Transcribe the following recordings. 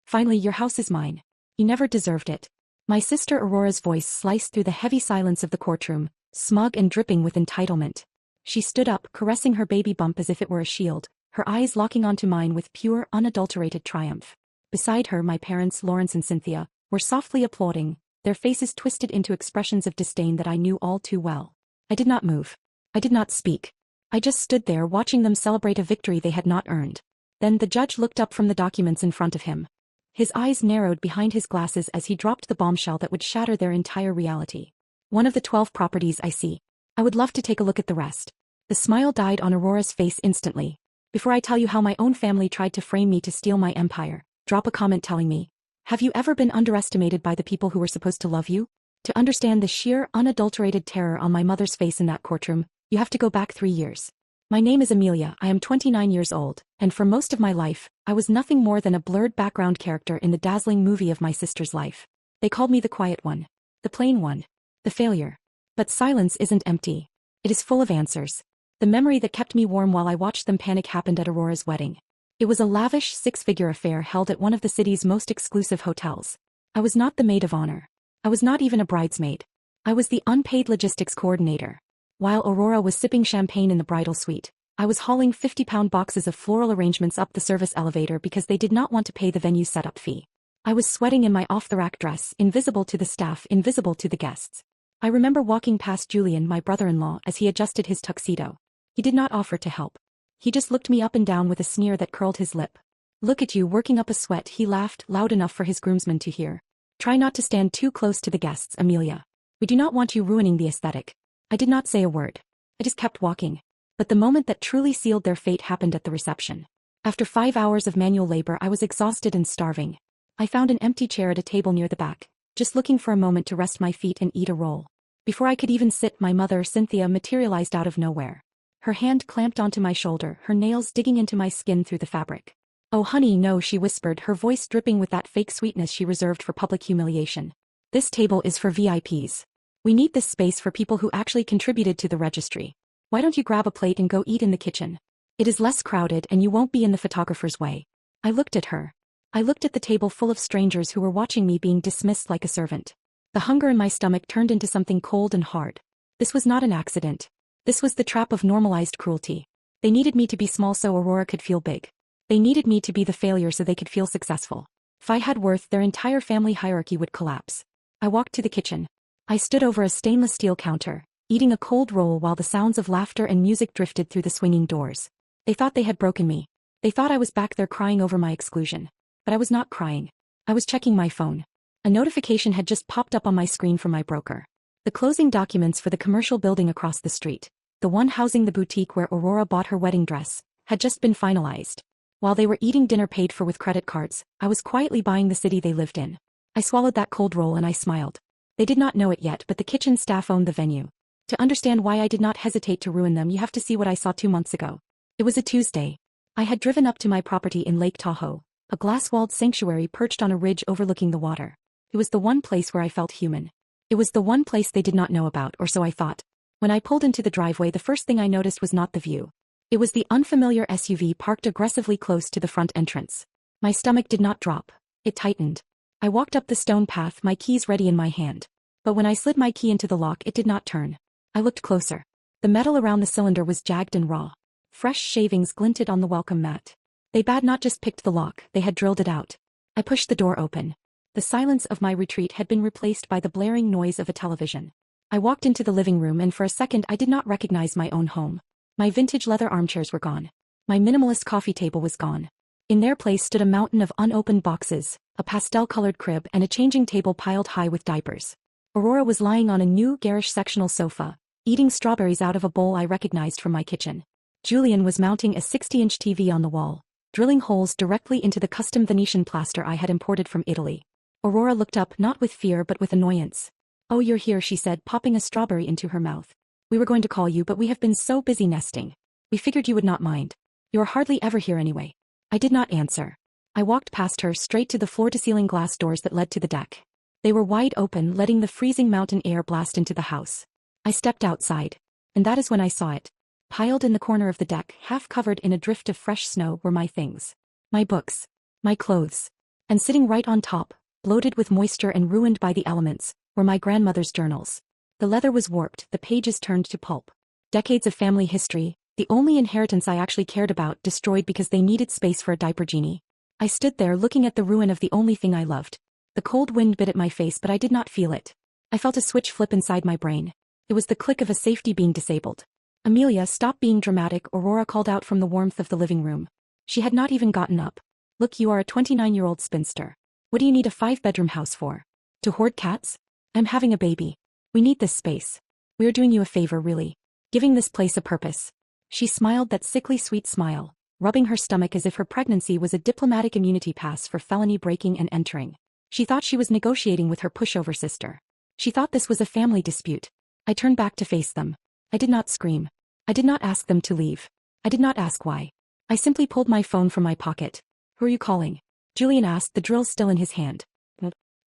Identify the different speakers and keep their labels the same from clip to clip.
Speaker 1: Finally, your house is mine. You never deserved it. My sister Aurora's voice sliced through the heavy silence of the courtroom, smug and dripping with entitlement. She stood up, caressing her baby bump as if it were a shield, her eyes locking onto mine with pure, unadulterated triumph. Beside her, my parents, Lawrence and Cynthia, were softly applauding, their faces twisted into expressions of disdain that I knew all too well. I did not move. I did not speak. I just stood there watching them celebrate a victory they had not earned. Then the judge looked up from the documents in front of him. His eyes narrowed behind his glasses as he dropped the bombshell that would shatter their entire reality. One of the 12 properties, I see. I would love to take a look at the rest. The smile died on Aurora's face instantly. Before I tell you how my own family tried to frame me to steal my empire, drop a comment telling me, have you ever been underestimated by the people who were supposed to love you? To understand the sheer, unadulterated terror on my mother's face in that courtroom, you have to go back 3 years. My name is Amelia, I am 29 years old, and for most of my life, I was nothing more than a blurred background character in the dazzling movie of my sister's life. They called me the quiet one. The plain one. The failure. But silence isn't empty. It is full of answers. The memory that kept me warm while I watched them panic happened at Aurora's wedding. It was a lavish, six-figure affair held at one of the city's most exclusive hotels. I was not the maid of honor. I was not even a bridesmaid. I was the unpaid logistics coordinator. While Aurora was sipping champagne in the bridal suite, I was hauling 50-pound boxes of floral arrangements up the service elevator because they did not want to pay the venue's setup fee. I was sweating in my off-the-rack dress, invisible to the staff, invisible to the guests. I remember walking past Julian, my brother-in-law, as he adjusted his tuxedo. He did not offer to help. He just looked me up and down with a sneer that curled his lip. Look at you working up a sweat, he laughed, loud enough for his groomsmen to hear. Try not to stand too close to the guests, Amelia. We do not want you ruining the aesthetic. I did not say a word. I just kept walking. But the moment that truly sealed their fate happened at the reception. After 5 hours of manual labor, I was exhausted and starving. I found an empty chair at a table near the back, just looking for a moment to rest my feet and eat a roll. Before I could even sit, my mother, Cynthia, materialized out of nowhere. Her hand clamped onto my shoulder, her nails digging into my skin through the fabric. Oh honey, no, she whispered, her voice dripping with that fake sweetness she reserved for public humiliation. This table is for VIPs. We need this space for people who actually contributed to the registry. Why don't you grab a plate and go eat in the kitchen? It is less crowded and you won't be in the photographer's way. I looked at her. I looked at the table full of strangers who were watching me being dismissed like a servant. The hunger in my stomach turned into something cold and hard. This was not an accident. This was the trap of normalized cruelty. They needed me to be small so Aurora could feel big. They needed me to be the failure so they could feel successful. If I had worth, their entire family hierarchy would collapse. I walked to the kitchen. I stood over a stainless steel counter, eating a cold roll while the sounds of laughter and music drifted through the swinging doors. They thought they had broken me. They thought I was back there crying over my exclusion. But I was not crying. I was checking my phone. A notification had just popped up on my screen from my broker. The closing documents for the commercial building across the street, the one housing the boutique where Aurora bought her wedding dress, had just been finalized. While they were eating dinner paid for with credit cards, I was quietly buying the city they lived in. I swallowed that cold roll and I smiled. They did not know it yet, but the kitchen staff owned the venue. To understand why I did not hesitate to ruin them, you have to see what I saw 2 months ago. It was a Tuesday. I had driven up to my property in Lake Tahoe, a glass-walled sanctuary perched on a ridge overlooking the water. It was the one place where I felt human. It was the one place they did not know about, or so I thought. When I pulled into the driveway, the first thing I noticed was not the view. It was the unfamiliar SUV parked aggressively close to the front entrance. My stomach did not drop. It tightened. I walked up the stone path, my keys ready in my hand. But when I slid my key into the lock, it did not turn. I looked closer. The metal around the cylinder was jagged and raw. Fresh shavings glinted on the welcome mat. They had not just picked the lock, they had drilled it out. I pushed the door open. The silence of my retreat had been replaced by the blaring noise of a television. I walked into the living room and for a second I did not recognize my own home. My vintage leather armchairs were gone. My minimalist coffee table was gone. In their place stood a mountain of unopened boxes, a pastel-colored crib and a changing table piled high with diapers. Aurora was lying on a new garish sectional sofa, eating strawberries out of a bowl I recognized from my kitchen. Julian was mounting a 60-inch TV on the wall, drilling holes directly into the custom Venetian plaster I had imported from Italy. Aurora looked up not with fear but with annoyance. "Oh, you're here," she said, popping a strawberry into her mouth. "We were going to call you, but we have been so busy nesting. We figured you would not mind. You're hardly ever here anyway." I did not answer. I walked past her straight to the floor-to-ceiling glass doors that led to the deck. They were wide open, letting the freezing mountain air blast into the house. I stepped outside. And that is when I saw it. Piled in the corner of the deck, half covered in a drift of fresh snow, were my things. My books. My clothes. And sitting right on top, bloated with moisture and ruined by the elements, were my grandmother's journals. The leather was warped, the pages turned to pulp. Decades of family history, the only inheritance I actually cared about, destroyed because they needed space for a diaper genie. I stood there looking at the ruin of the only thing I loved. The cold wind bit at my face, but I did not feel it. I felt a switch flip inside my brain. It was the click of a safety being disabled. Amelia, stop being dramatic, Aurora called out from the warmth of the living room. She had not even gotten up. Look, you are a 29-year-old spinster. What do you need a 5-bedroom house for? To hoard cats? I'm having a baby. We need this space. We are doing you a favor, really. Giving this place a purpose. She smiled that sickly sweet smile, rubbing her stomach as if her pregnancy was a diplomatic immunity pass for felony breaking and entering. She thought she was negotiating with her pushover sister. She thought this was a family dispute. I turned back to face them. I did not scream. I did not ask them to leave. I did not ask why. I simply pulled my phone from my pocket. Who are you calling? Julian asked, the drill still in his hand.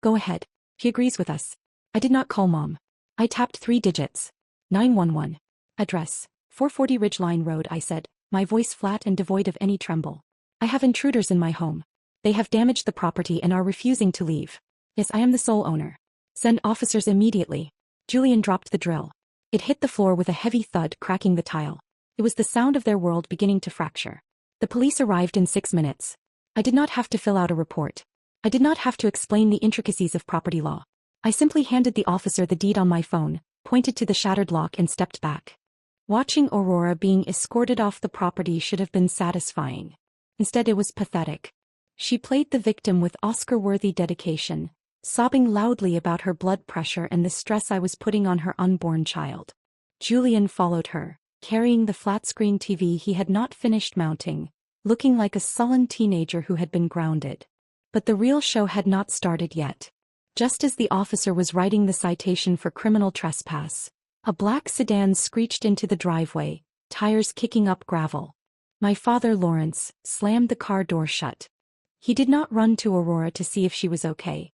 Speaker 1: Go ahead. He agrees with us. I did not call Mom. I tapped 3 digits. 911. Address, 440 Ridgeline Road, I said, my voice flat and devoid of any tremble. I have intruders in my home. They have damaged the property and are refusing to leave. Yes, I am the sole owner. Send officers immediately. Julian dropped the drill. It hit the floor with a heavy thud, cracking the tile. It was the sound of their world beginning to fracture. The police arrived in 6 minutes. I did not have to fill out a report. I did not have to explain the intricacies of property law. I simply handed the officer the deed on my phone, pointed to the shattered lock and stepped back. Watching Aurora being escorted off the property should have been satisfying. Instead, it was pathetic. She played the victim with Oscar-worthy dedication, sobbing loudly about her blood pressure and the stress I was putting on her unborn child. Julian followed her, carrying the flat-screen TV he had not finished mounting, looking like a sullen teenager who had been grounded. But the real show had not started yet. Just as the officer was writing the citation for criminal trespass, a black sedan screeched into the driveway, tires kicking up gravel. My father, Lawrence, slammed the car door shut. He did not run to Aurora to see if she was okay.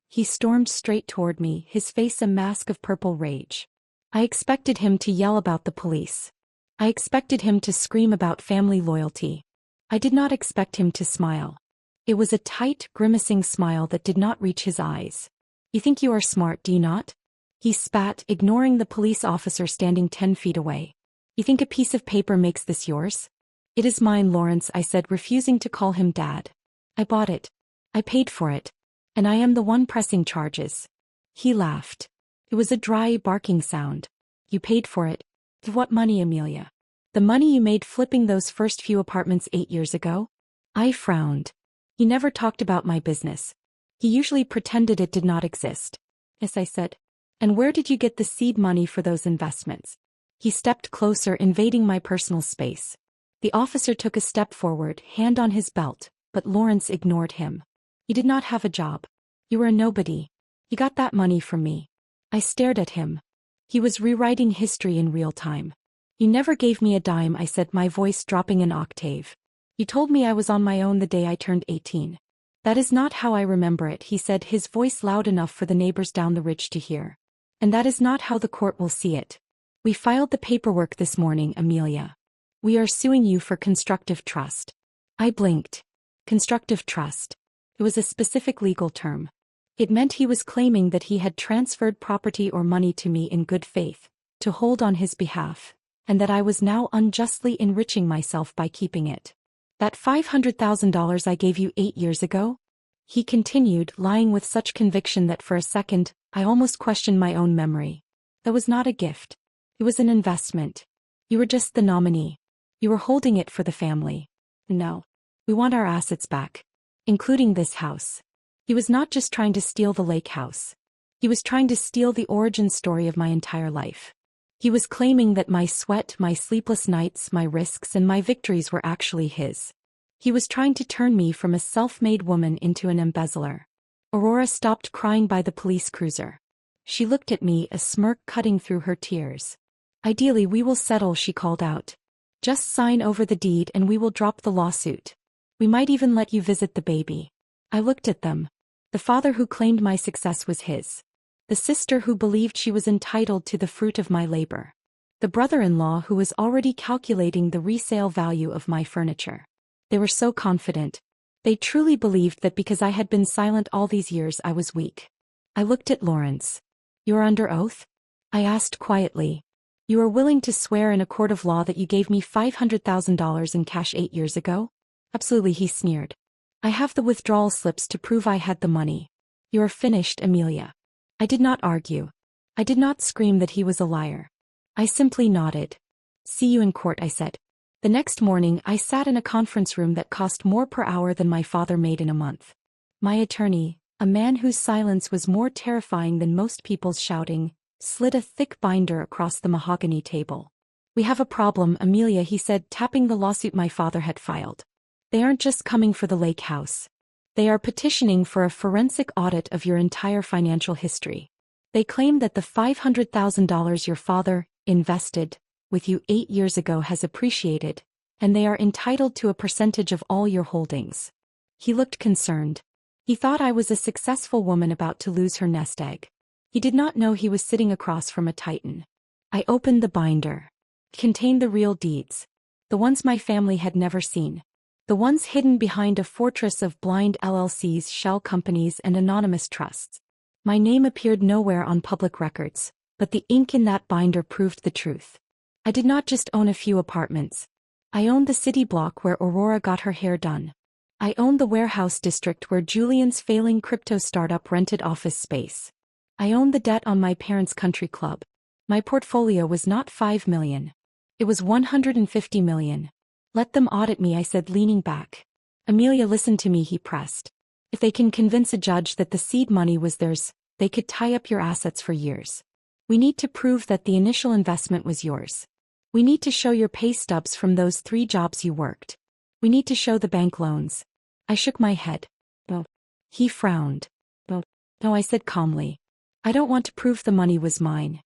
Speaker 1: He stormed straight toward me, his face a mask of purple rage. I expected him to yell about the police. I expected him to scream about family loyalty. I did not expect him to smile. It was a tight, grimacing smile that did not reach his eyes. You think you are smart, do you not? He spat, ignoring the police officer standing 10 feet away. You think a piece of paper makes this yours? It is mine, Lawrence, I said, refusing to call him Dad. I bought it. I paid for it. And I am the one pressing charges. He laughed. It was a dry, barking sound. You paid for it. What money, Amelia? The money you made flipping those first few apartments 8 years ago? I frowned. He never talked about my business. He usually pretended it did not exist. Yes, I said. And where did you get the seed money for those investments? He stepped closer, invading my personal space. The officer took a step forward, hand on his belt, but Lawrence ignored him. You did not have a job. You were a nobody. You got that money from me. I stared at him. He was rewriting history in real time. You never gave me a dime, I said, my voice dropping an octave. You told me I was on my own the day I turned 18. That is not how I remember it, he said, his voice loud enough for the neighbors down the ridge to hear. And that is not how the court will see it. We filed the paperwork this morning, Amelia. We are suing you for constructive trust. I blinked. Constructive trust. It was a specific legal term. It meant he was claiming that he had transferred property or money to me in good faith, to hold on his behalf, and that I was now unjustly enriching myself by keeping it. That $500,000 I gave you 8 years ago? He continued, lying with such conviction that for a second, I almost questioned my own memory. That was not a gift. It was an investment. You were just the nominee. You were holding it for the family. No. We want our assets back. Including this house. He was not just trying to steal the lake house. He was trying to steal the origin story of my entire life. He was claiming that my sweat, my sleepless nights, my risks, and my victories were actually his. He was trying to turn me from a self-made woman into an embezzler. Aurora stopped crying by the police cruiser. She looked at me, a smirk cutting through her tears. Ideally, we will settle, she called out. Just sign over the deed and we will drop the lawsuit. We might even let you visit the baby. I looked at them. The father who claimed my success was his. The sister who believed she was entitled to the fruit of my labor. The brother-in-law who was already calculating the resale value of my furniture. They were so confident. They truly believed that because I had been silent all these years I was weak. I looked at Lawrence. "You're under oath?" I asked quietly. "You are willing to swear in a court of law that you gave me $500,000 in cash 8 years ago?" "Absolutely," he sneered. "I have the withdrawal slips to prove I had the money." "You're finished, Amelia." I did not argue. I did not scream that he was a liar. I simply nodded. "See you in court," I said. The next morning I sat in a conference room that cost more per hour than my father made in a month. My attorney, a man whose silence was more terrifying than most people's shouting, slid a thick binder across the mahogany table. "We have a problem, Amelia," he said, tapping the lawsuit my father had filed. "They aren't just coming for the lake house. They are petitioning for a forensic audit of your entire financial history. They claim that the $500,000 your father invested with you 8 years ago has appreciated, and they are entitled to a percentage of all your holdings." He looked concerned. He thought I was a successful woman about to lose her nest egg. He did not know he was sitting across from a titan. I opened the binder. It contained the real deeds. The ones my family had never seen. The ones hidden behind a fortress of blind LLCs, shell companies, and anonymous trusts. My name appeared nowhere on public records, but the ink in that binder proved the truth. I did not just own a few apartments. I owned the city block where Aurora got her hair done. I owned the warehouse district where Julian's failing crypto startup rented office space. I owned the debt on my parents' country club. My portfolio was not $5 million. It was $150 million. "Let them audit me," I said, leaning back. "Amelia, listen to me," he pressed. "If they can convince a judge that the seed money was theirs, they could tie up your assets for years. We need to prove that the initial investment was yours. We need to show your pay stubs from those 3 jobs you worked. We need to show the bank loans." I shook my head. "No." He frowned. "No," I said calmly. "I don't want to prove the money was mine.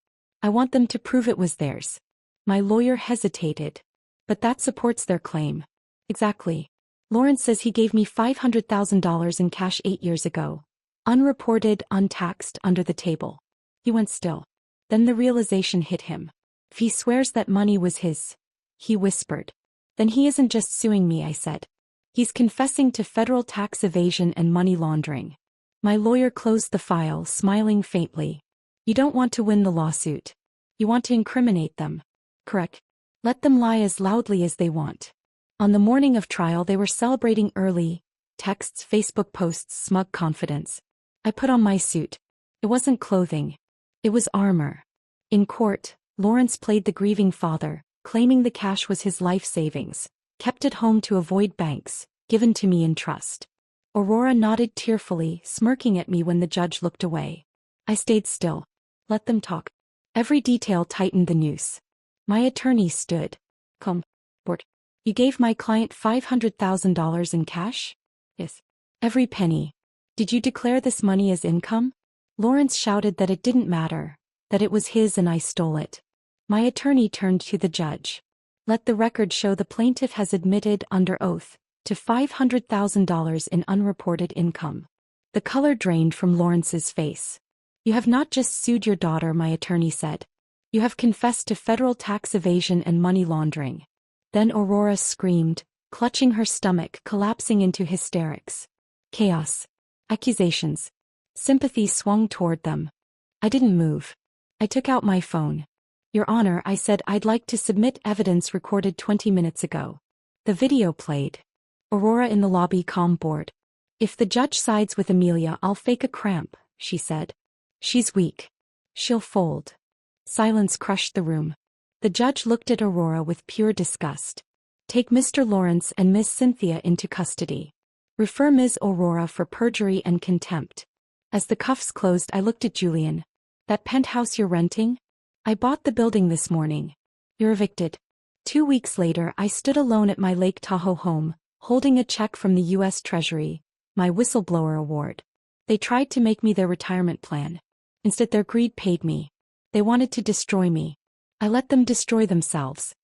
Speaker 1: I want them to prove it was theirs." My lawyer hesitated. "But that supports their claim." "Exactly. Lawrence says he gave me $500,000 in cash 8 years ago. Unreported, untaxed, under the table." He went still. Then the realization hit him. "If he swears that money was his," he whispered. "Then he isn't just suing me," I said. "He's confessing to federal tax evasion and money laundering." My lawyer closed the file, smiling faintly. "You don't want to win the lawsuit. You want to incriminate them. Correct? Let them lie as loudly as they want." On the morning of trial they were celebrating early. Texts, Facebook posts, smug confidence. I put on my suit. It wasn't clothing. It was armor. In court, Lawrence played the grieving father, claiming the cash was his life savings, kept at home to avoid banks, given to me in trust. Aurora nodded tearfully, smirking at me when the judge looked away. I stayed still. Let them talk. Every detail tightened the noose. My attorney stood. "Come, Bort. You gave my client $500,000 in cash?" "Yes." "Every penny. Did you declare this money as income?" Lawrence shouted that it didn't matter, that it was his and I stole it. My attorney turned to the judge. "Let the record show the plaintiff has admitted under oath to $500,000 in unreported income." The color drained from Lawrence's face. "You have not just sued your daughter," my attorney said. "You have confessed to federal tax evasion and money laundering." Then Aurora screamed, clutching her stomach, collapsing into hysterics. Chaos. Accusations. Sympathy swung toward them. I didn't move. I took out my phone. "Your Honor," I said, "I'd like to submit evidence recorded 20 minutes ago." The video played. Aurora in the lobby, calm, bored. "If the judge sides with Amelia, I'll fake a cramp," she said. "She's weak. She'll fold." Silence crushed the room. The judge looked at Aurora with pure disgust. "Take Mr. Lawrence and Miss Cynthia into custody. Refer Ms. Aurora for perjury and contempt." As the cuffs closed, I looked at Julian. "That penthouse you're renting? I bought the building this morning." "You're evicted." 2 weeks later, I stood alone at my Lake Tahoe home, holding a check from the U.S. Treasury, my whistleblower award. They tried to make me their retirement plan. Instead, their greed paid me. They wanted to destroy me. I let them destroy themselves.